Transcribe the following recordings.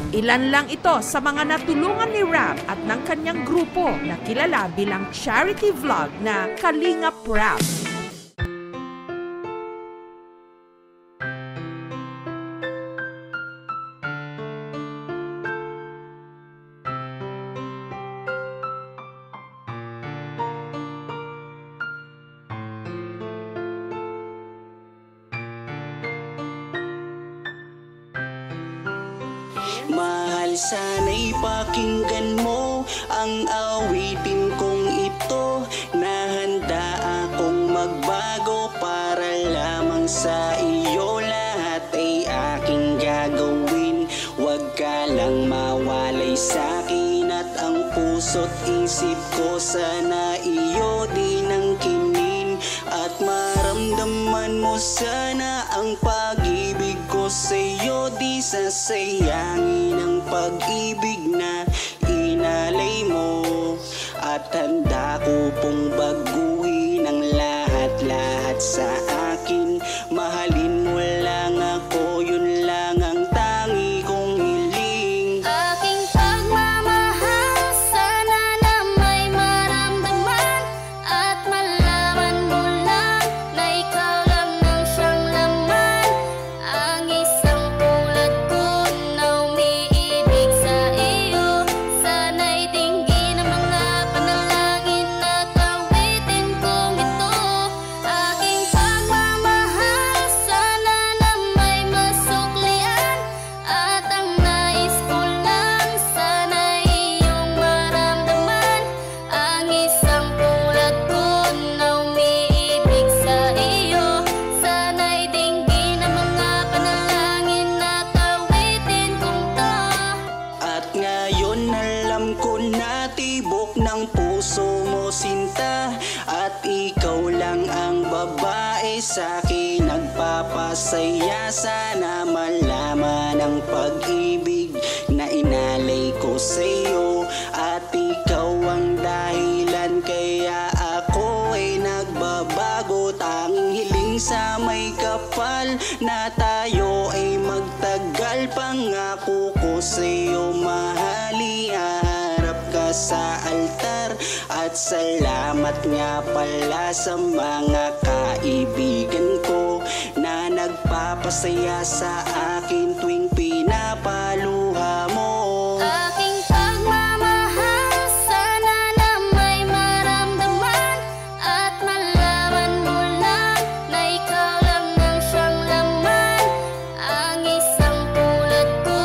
Ilan lang ito sa mga natulungan ni Rap at ng kanyang grupo na kilala bilang charity vlog na Kalingap Rap. Mahal, sana'y pakinggan mo ang awitin kong ito, na handa akong magbago para lamang sa iyo. Lahat ay aking gagawin, huwag ka lang mawalay sa'kin. At ang puso't isip ko sana iyo din ang kinin, at maramdaman mo sana ang pag-ibig ko sa'yo. Di sasayangin ang pag-ibig na inalay mo, at handa ko pong baguhin ang lahat-lahat sa akin. Mahalin mo lang ako, yun lang ang tangi kong hiling. Aking pagmamahal, sana na may maramdaman, at malaman mo lang na ikaw lang ang siyang laman. Ang isang tulad ko na umiibig sa iyo, sana'y dinggin ang mga panalangin at awitin kong ito. Aking pagmamahal, sana na may masuklian, at ang nais ko lang sana'y iyong maramdaman. Ang isang tulad ko na umiibig sa iyo, sana'y dinggin ang mga panalangin at awitin kong to. At ngayon alam ko na tibok ng puso mo sinta, at ikaw lang ang babae sa'kin nagpapasaya. Sana malaman ang pag-ibig na inalay ko sa'yo, at ikaw ang dahilan kaya ako ay nagbabago. Tanging hiling sa may kapal na tayo ay magtagal. Pangako ko sa'yo, mahali, haharap ka sa altar. At salamat nga pala sa mga kaibigan ko na nagpapasaya sa akin tuwing pinapaluha mo. Aking pagmamahal, sana na may maramdaman, at malaman mo lang na ikaw lang ang siyang laman. Ang isang tulad ko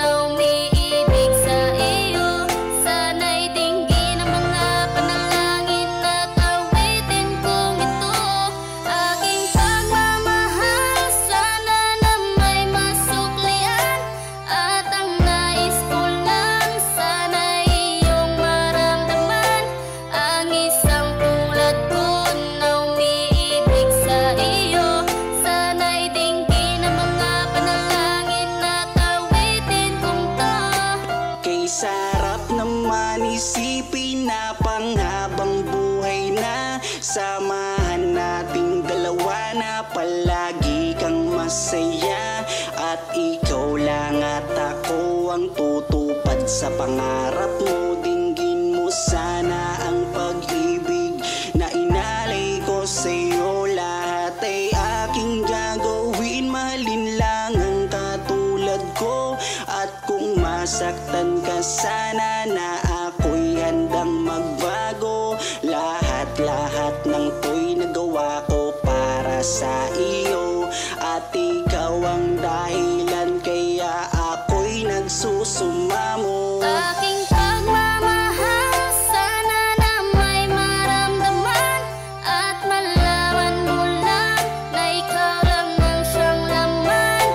na umiibig sa iyo, sana'y dinggin ang mga panalangin at awitin kong ito. Aking pagmamahal, sana na may masuklian, at ang nais ko lang sana'y iyong maramdaman. Ang isang tulad ko na umiibig sa iyo, sana'y dinggin ang mga panalangin at awitin kong to. Kay sarap naman isipin na panghabang buhay na samahan nating dalawa, na palagi kang masaya. At ikaw lang at ako ang tutupad sa pangarap mo. Dinggin mo sana ang pag-ibig na inalay ko sa'yo. Lahat ay aking gagawin, mahalin lang ang katulad ko. At kung masaktan ka sana, na ako'y handang magbago. Lahat-lahat ng to'y nagawa ko para sa iyo, at ikaw ang dahilan kaya ako'y nagsusumamo. Aking pagmamahal, sana na may maramdaman, at malaman mo lang na ikaw lang ang siyang laman.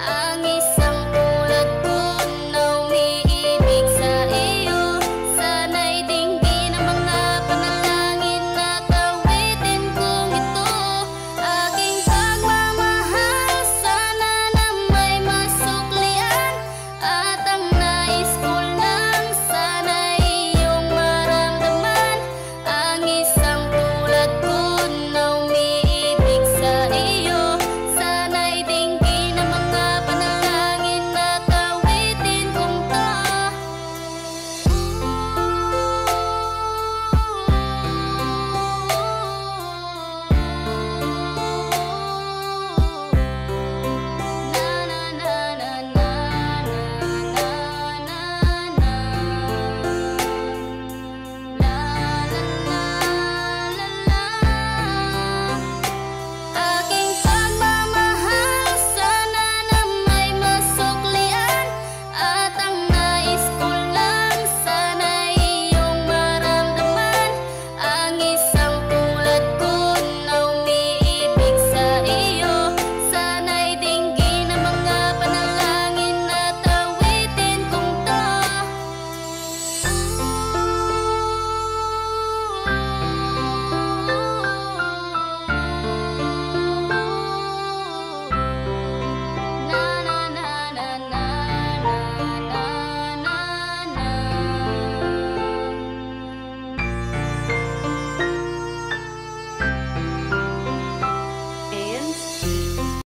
Ang isang tulad ko na umiibig sa iyo, sana'y dinggin ang mga panalangin at awitin kong ito. Aking pagmamahal, sana na may masuklian, at ang nais ko lang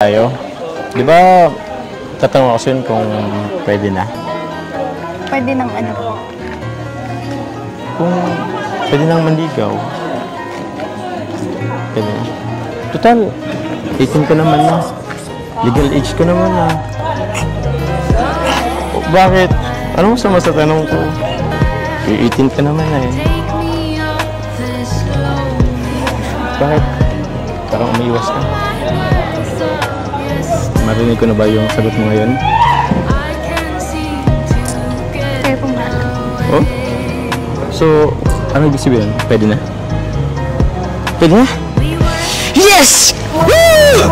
tayo. Di ba, tatanong ako sa'yo kung pwede na? Pwede ng ano? Kung pwede nang manligaw. Pwede na. Total, 18 ka naman na. Legal age ka naman na. Bakit? Ano masama sa tanong ko? 18 ka naman na eh. Bakit? Parang umiiwas ka. Marinig ko na ba yung sagot mo ngayon? Kaya kung na. Oh? So, ano ibig sabihin? Pwede na? Pwede na? Yes! Woo!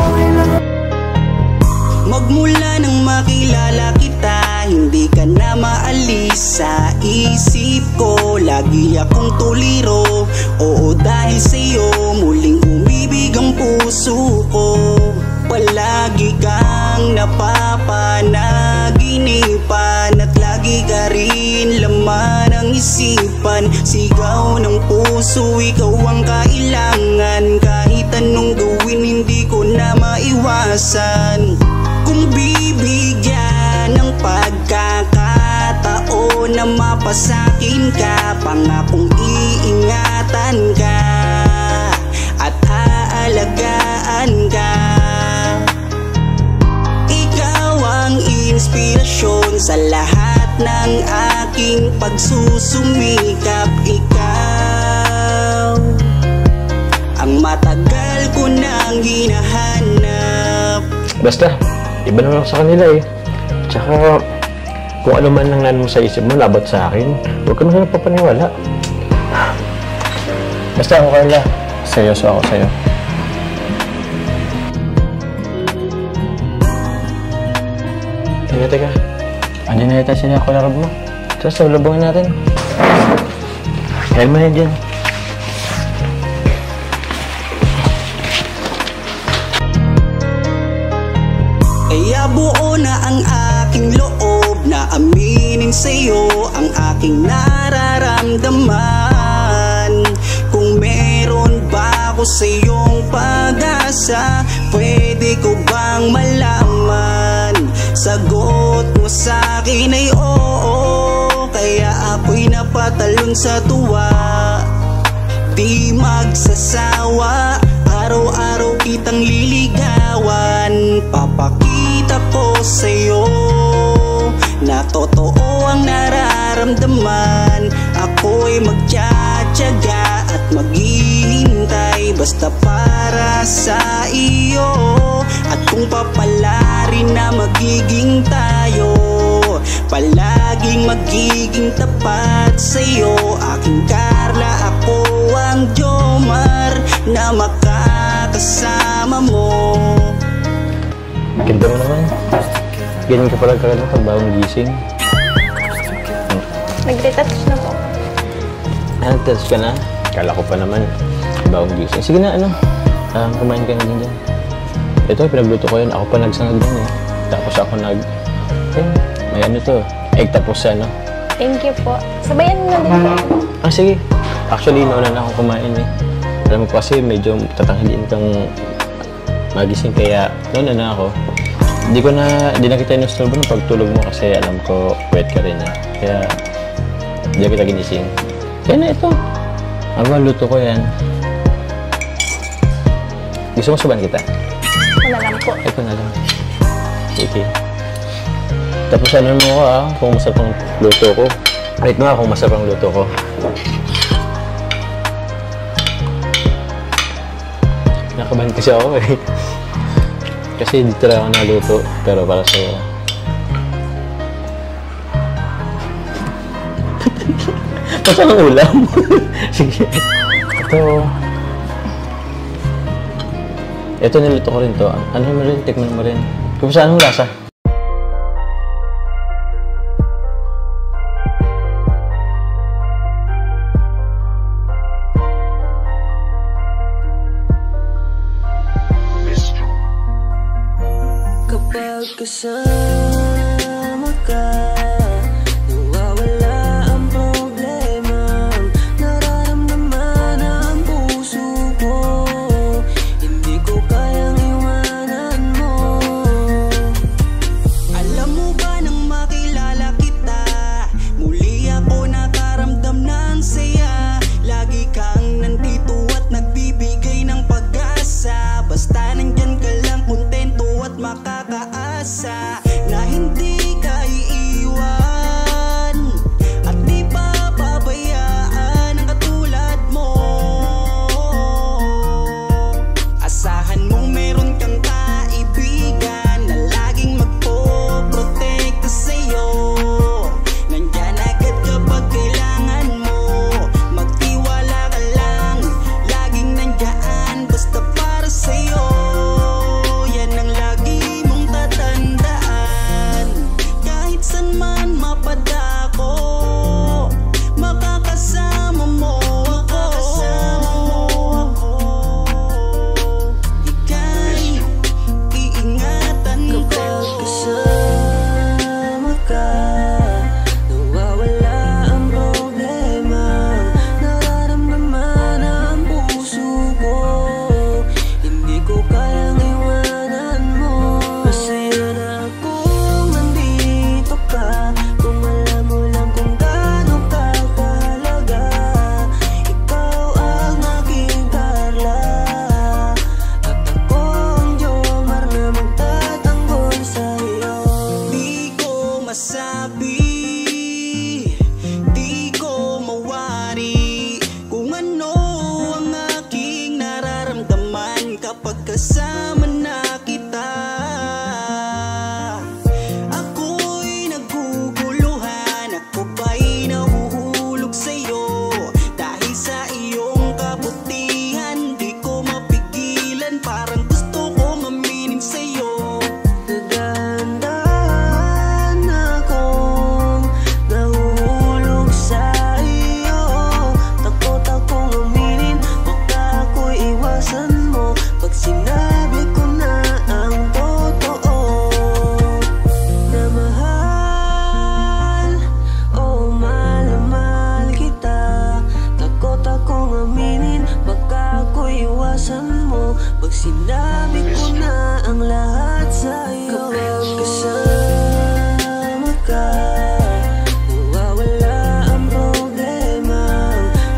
Magmula nang makilala kita, hindi ka na maalis sa isip ko. Lagi akong tuliro, oo dahil sa'yo muling umibig ang puso ko. Palagi kang napapanaginipan at lagi ka rin laman ng isipan. Sigaw ng puso, ikaw ang kailangan. Kahit anong gawin, hindi ko na maiwasan. Kung bibigyan ng pagkakataon na mapasakin ka, pangakong iingatan ka at aalagaan ka. Ikaw ang inspirasyon sa lahat ng aking pagsusumikap. Ikaw ang matagal ko nang hinahanap. Basta, iba naman ako sa kanila eh. Tsaka, kung ano man ang mo sa isip mo, labat sa akin, huwag ka naman papaniwala. Basta ako, Carla. Seryoso ako sa'yo. Teka. Andiyan na yata sila kularab mo. Tapos, labangin natin. Kaya mo na dyan. Kaya buo na ang aking loob na aminin sa'yo ang aking nararamdaman. Kung meron ba ako sa'yong pag-asa, pwede ko bang malaman? Sagot mo sa'kin ay oo, kaya ako'y napatalon sa tuwa. Di magsasawa, araw-araw kitang liligawan. Papakita ko sa'yo na totoo ang nararamdaman. Ako'y magtsatsaga at maghihintay basta para sa iyo. At kung papalarin na magiging tayo, palaging magiging tapat sa'yo. Aking Carla, ako ang Jomar na makakasama mo. Ganda mo naman. Ganyan ka pala kagad pag bagong gising. Nag-retouch na po. Nag-retouch ka na? Kala ko pa naman. Bagong gising. Sige na, kumain ka na din dyan. Ito, pinagluto ko yun. Ako pa nagsangag yan eh. Tapos ako may ano to. Egg tapos ano. Thank you po. Sabayan mo na din po. Sige. Actually, nauna na akong kumain eh. Alam mo kasi medyo tatanghaliin kang magising kaya nauna na ako. Di na kita inusturbo ng pagtulog mo kasi alam ko wet ka rin eh. Kaya di kita ginising. Kaya na ito. Luto ko yan. Gusto mo suban kita? Ito na lang po. Ito na lang. Sige. Tapos ano mo ko kung masarap ang luto ko. Wait mo kung masarap ang luto ko. Nakabahan kasi ako eh. Kasi dito lang ako naluto, pero para sa'yo. Masarap ang ulam. Sige. Ito niluto ko rin to. Ano mo rin? Tikman mo rin. Kung saan ang lasa? Kapag kasama ka, nawawala ang problema. Nararamdaman ang puso ko, hindi ko kayang iwanan mo. sabi, di ko mawari kung ano ang aking nararamdaman kapag kasama na kita. Ako'y naguguluhan, ako ba'y nahuhulog sa'yo? Dahil sa iyong kabutihan, di ko mapigilan, parang gusto kong aminin sa'yo. Dahan-dahan akong nahuhulog sa iyo. Takot akong aminin, baka ako'y iwasan mo pag sinabi ko na ang totoo. Na mahal, oh mahal na mahal kita. Takot akong aminin, baka ako'y iwasan mo pag sinabi ko na ang lahat sa'yo. Kapag kasama ka, nawawala ang problema.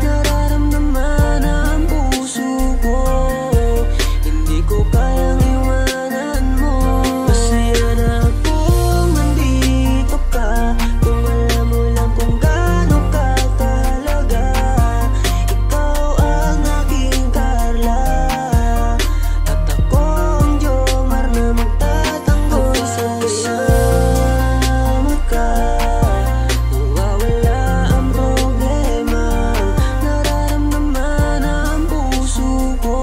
Nararamdaman ang puso ko, hindi ko kayang iwanan mo. Masaya na akong nandito ka, kung alam mo lang kung gaano ka kahalaga. Ikaw ang aking Carla, at ako ang Jomar na magtatanggol sa kasama ka. Nawawala ang problema, nararamdaman ang puso ko,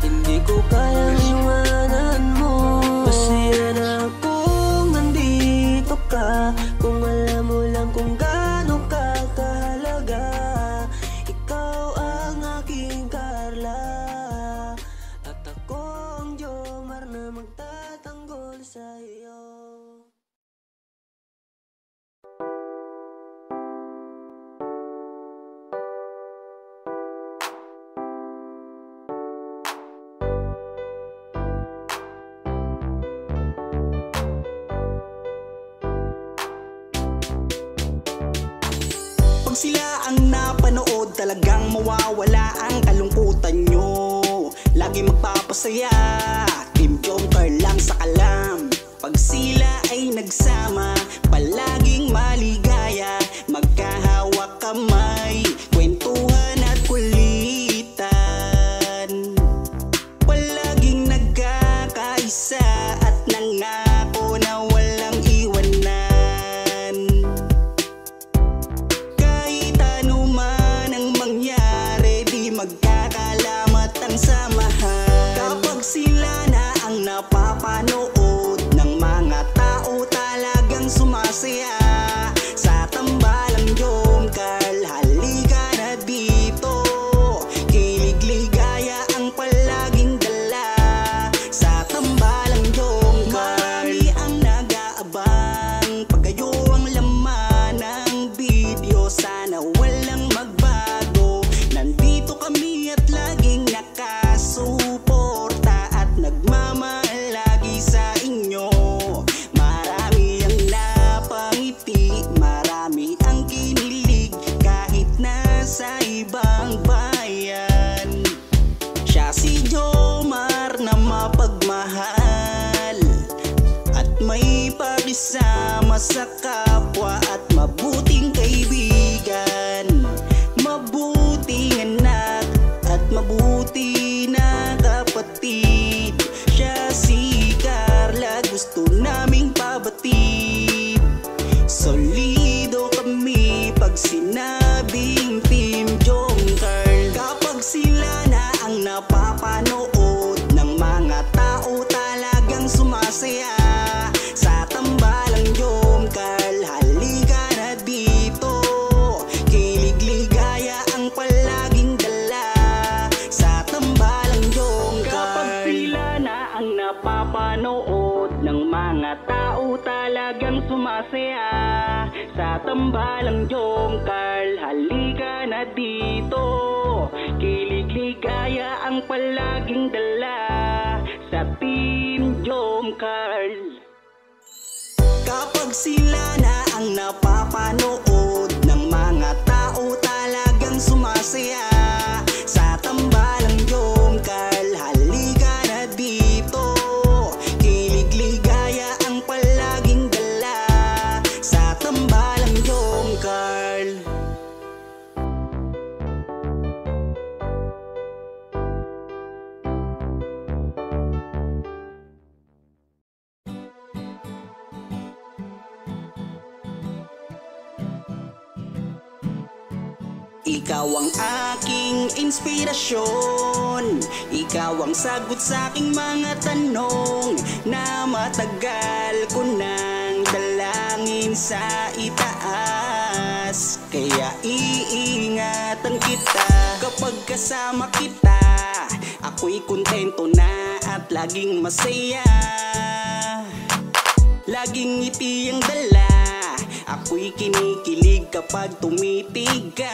hindi ko kayang iwanan mo. Masaya na akong nandito ka, kung alam mo lang kung gaano ka kahalaga. Ikaw ang aking Carla, at ako ang Jomar na magtatanggol sa'yo. Pag sila ang napanood, talagang mawawala ang kalungkutan nyo. Lagi magpapasaya, Team Joker lang sa kalam. Pag sila ay nagsama, palaging maligaya. Magkahawak kamay, kwentuhan at kulitan. Palaging nagkakaisa at nangako na walang iwanan. Kahit ano man ang mangyari, di magkakalamat ang samahan. Kapag sila na ang napapanood ng mga tao, talagang sumasaya. Sa tambalang Jomcar, halika na dito. Kilig-ligaya ang palaging dala. Sa tambalang Jomcar, marami ang nag-aabang. Pag kayo ang laman ng video, sana walang magbago. Nandito kami at laging nakasuporta at nagmamahal lagi sa inyo. Marami ang napangiti, marami ang kinilig, kahit nasa ibang bayan. Siya si Jomar na mapagmahal at may pakisama sa kapwa at mabuting kaibigan. Mabuting anak at mabuti na kapatid. Siya si Carla, gusto naming pabatid. Solido kami pag sinabing Team Joker. Kapag sila na ang napapanood ng mga tao, talagang sumasaya. Sa tambalang Jomcar, halika na dito. Kilig-ligaya ang palaging dala. Sa tambalang Jomcar, kapag sila na ang napapanood ng mga tao, talagang sumasaya. Sa tambalang Jomcar, halika na dito. Kilig-ligaya ang palaging dala. Sa Team Jomcar. Kapag sila na ang napapanood ng mga tao, talagang sumasaya. Sa tambalang Jomcar, halika na dito. Kilig-ligaya ang palaging dala. Ikaw ang aking inspirasyon, ikaw ang sagot sa aking mga tanong na matagal ko nang dalangin sa itaas. Kaya iingatan kita kapag kasama kita, ako'y kontento na at laging masaya. Laging ngiti ang dala, ako'y kinikilig kapag tumitig ka.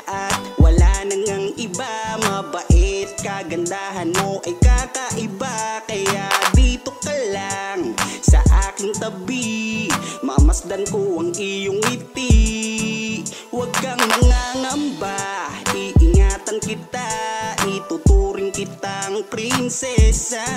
At wala nang ang iba, mabait, kagandahan mo ay kakaiba. Kaya dito ka lang sa aking tabi, mamasdan ko ang iyong ngiti. Huwag kang nangangamba, iingatan kita, ituturing kitang prinsesa.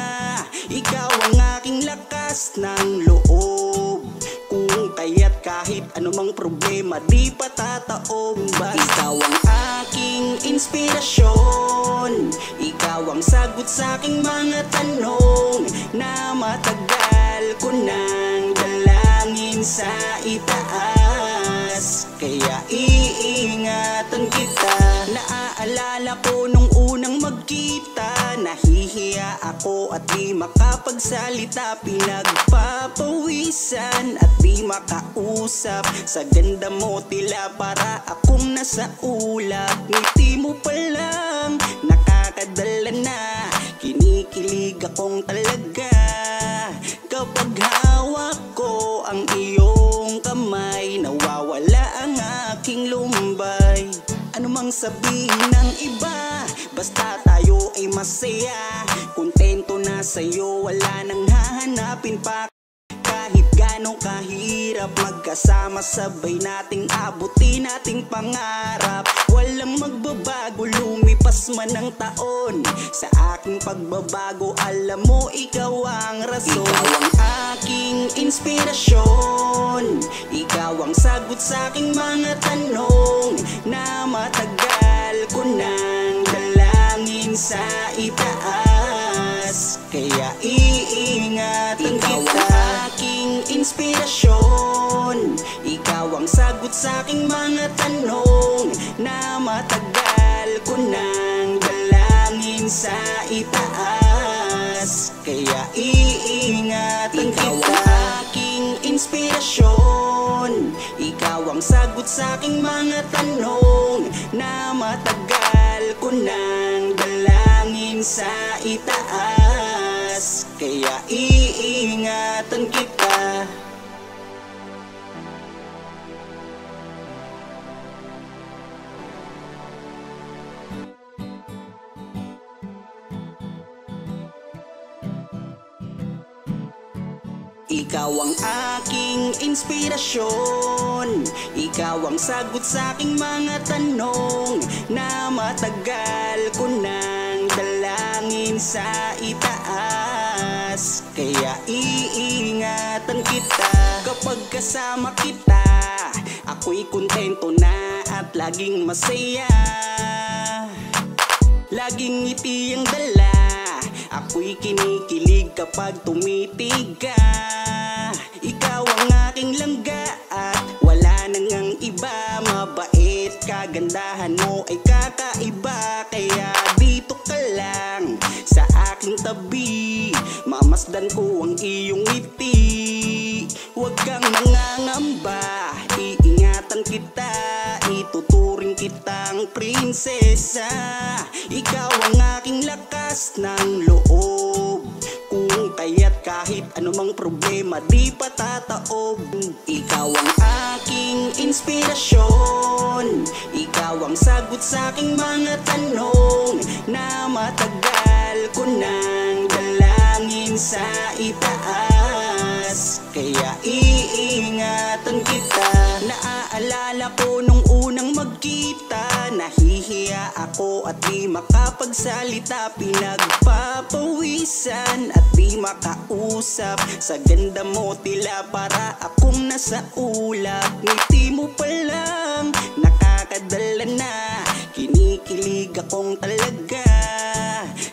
Ikaw ang aking lakas ng loob, kung kaya't kahit anumang problema di patataob. Ikaw ang aking inspirasyon, ikaw ang sagot sa aking mga tanong na matagal ko nang dalangin sa itaas. Kaya iingatan kita. Naaalala ko nung unang magkita, nahihiya ako at di makapagsalita, pinagpapawisan at di makausap. Sa ganda mo tila para akong nasa ulap. Ngiti mo pa lang nakakadala na, kinikilig akong talaga. Kapag hawak ko ang iyong kamay, nawawala ang aking lumbay. Ano mang sabihin ng iba, basta tayo ay masaya. Kontento na sa'yo, wala nang hahanapin pa. Kahit gano'ng kahirap, magkasama sabay nating abutin nating pangarap. Walang magbabago, lumipas man ang taon. Sa aking pagbabago, alam mo ikaw ang rason. Ikaw ang aking inspirasyon, ikaw ang sagot sa aking mga tanong na matagal ko nang dalangin sa itaas. Kaya iingatan kita. Ikaw ang aking inspirasyon, ikaw ang sagot sa aking mga tanong na matagal ko nang dalangin sa itaas. Kaya iingatan kita. Ikaw ang aking inspirasyon, ikaw ang sagot sa aking mga tanong na matagal ko nang dalangin sa itaas. Kaya iingatan kita. Ikaw ang aking inspirasyon, ikaw ang sagot sa aking mga tanong na matagal ko nang dalangin sa itaas. Kaya iingatan kita kapag kasama kita, ako'y kontento na at laging masaya. Laging ngiti ang dala, ako'y kinikilig kapag tumitig ka. Ikaw ang aking langga at wala nang ang iba, mabait, kagandahan mo ay kakaiba. Kaya dito ka lang sa aking tabi, mamasdan ko ang iyong ngiti. Huwag kang nangangamba, iingatan kita, ituturing kitang prinsesa. Ikaw ang aking lakas ng loob, kung kaya't kahit anumang problema di patataob. Ikaw ang aking inspirasyon, ikaw ang sagot sa aking mga tanong na matagal ko nang dalangin sa itaas. Kaya iingatan kita. Naaalala ko nung unang magkita, nahihiya ako at di makapagsalita, pinagpapawisan at di makausap. Sa ganda mo tila para akong nasa ulap. Ngiti mo pa lang nakakadala na, kinikilig akong talaga.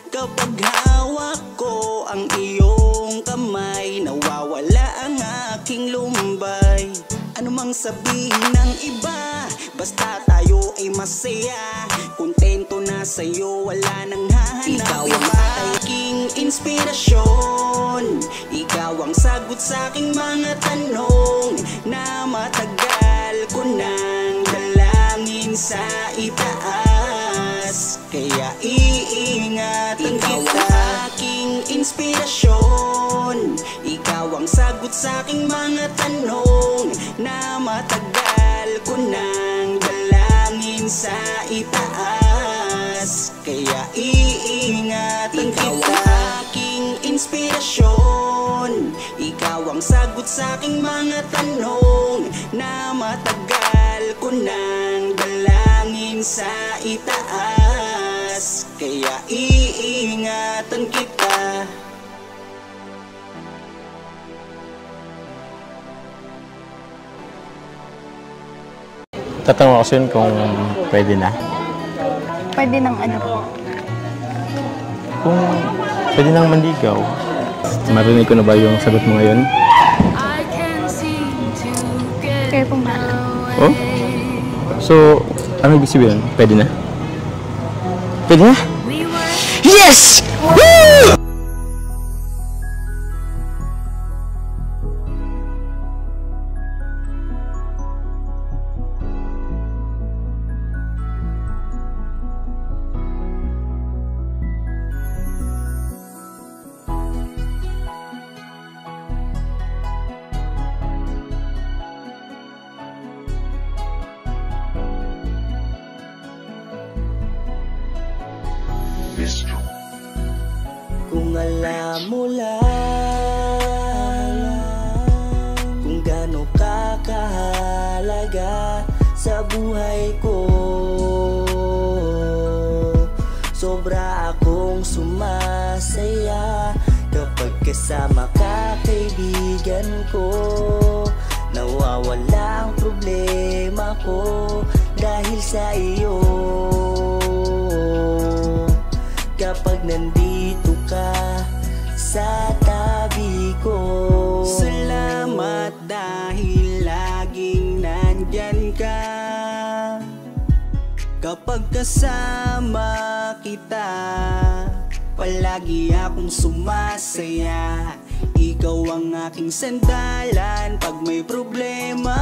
Kapag hawak ko ang iyong kamay, nawawala ang aking lumbay. Ano mang sabihin ng iba, basta tayo ay masaya. Kontento na sa'yo, wala nang hahanapin. Ikaw ang aking inspirasyon, ikaw ang sagot sa aking mga tanong na matagal ko nang dalangin sa itaas. Kaya iingatan kita. Ikaw ang aking inspirasyon, ikaw ang sagot sa aking mga tanong na matagal ko nang dalangin sa itaas. Kaya iingatan kita. Ikaw ang aking inspirasyon, ikaw ang sagot sa aking mga tanong na matagal ko nang dalangin sa itaas. Kaya iingatan kita. Tatanong ako sa'yo kung pwede na. Pwede ng ano po? Kung pwede nang manligaw. Marinig ko na ba yung sagot mo ngayon? Kayo pong bahala. Oh? So, ano ibig sabihin? Pwede na? Pwede na? Yes! Woo! Kung alam mo lang kung gaano ka kahalaga sa buhay ko, sobra akong sumasaya kapag kasama ka, kaibigan ko. Nawawala ang problema ko dahil sa iyo. Kapag nandito ka sa tabi ko, salamat dahil laging nandyan ka. Kapag kasama kita, palagi akong sumasaya. Ikaw ang aking sandalan pag may problema.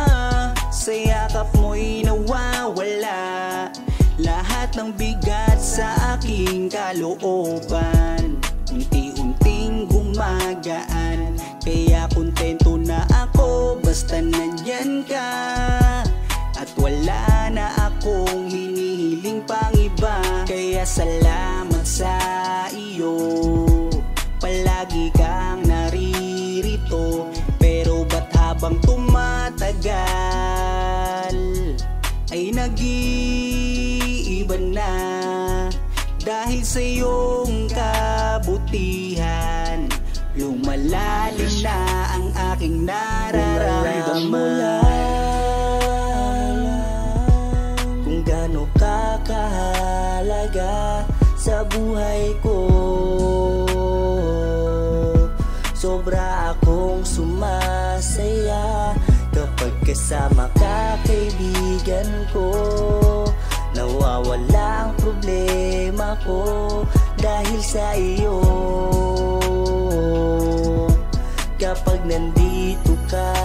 Sa yakap mo'y nawawala lahat ng bigat sa aking kalooban. Unti-unting gumagaan, kaya kontento na ako basta nandyan ka. At wala na akong hinihiling pang iba. Kaya salamat sa iyo, palagi kang naririto. Pero ba't habang tumatagal ay nag-iiba na? Dahil sa iyong kabutihan, lumalalim na ang aking nararamdaman. Kung gaano ka kahalaga sa buhay ko, sobra akong sumasaya kapag kasama ka, kaibigan ko. Nawawala ang problema ko dahil sa iyo. Kapag nandito ka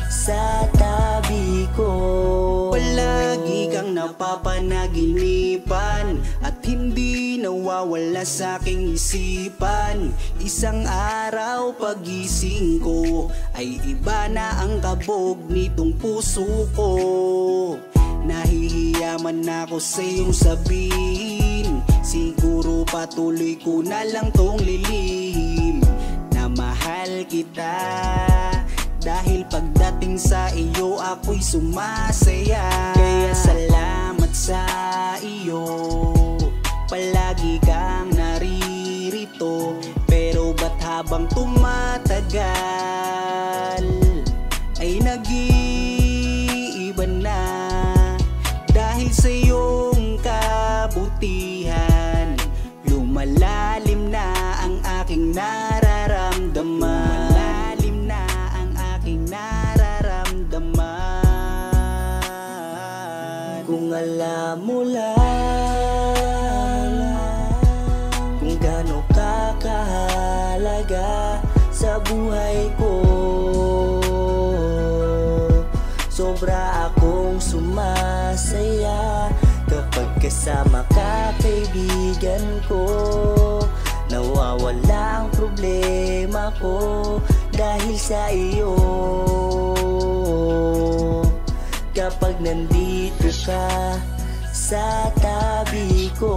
sa tabi ko, palagi kang napapanaginipan at hindi nawawala sa aking isipan. Isang araw pagising ko ay iba na ang kabog nitong puso ko. Nahihiyaman ako sa iyong sabihin, siguro patuloy ko na lang tong lilihim na mahal kita. Dahil pagdating sa iyo ako'y sumasaya. Kaya salamat sa iyo, palagi kang naririto. Pero ba't habang tumatagal ay nag-iiba na? Dahil sa iyong kabutihan, lumalalim na ang aking nararamdaman. Lumalalim na ang aking nararamdaman. Kung alam mo lang kung gaano ka kahalaga sa buhay ko. Sobra akong sumasaya kapag kasama ka, kaibigan ko. Nawawala ang problema ko dahil sa iyo. Kapag nandito ka sa tabi ko,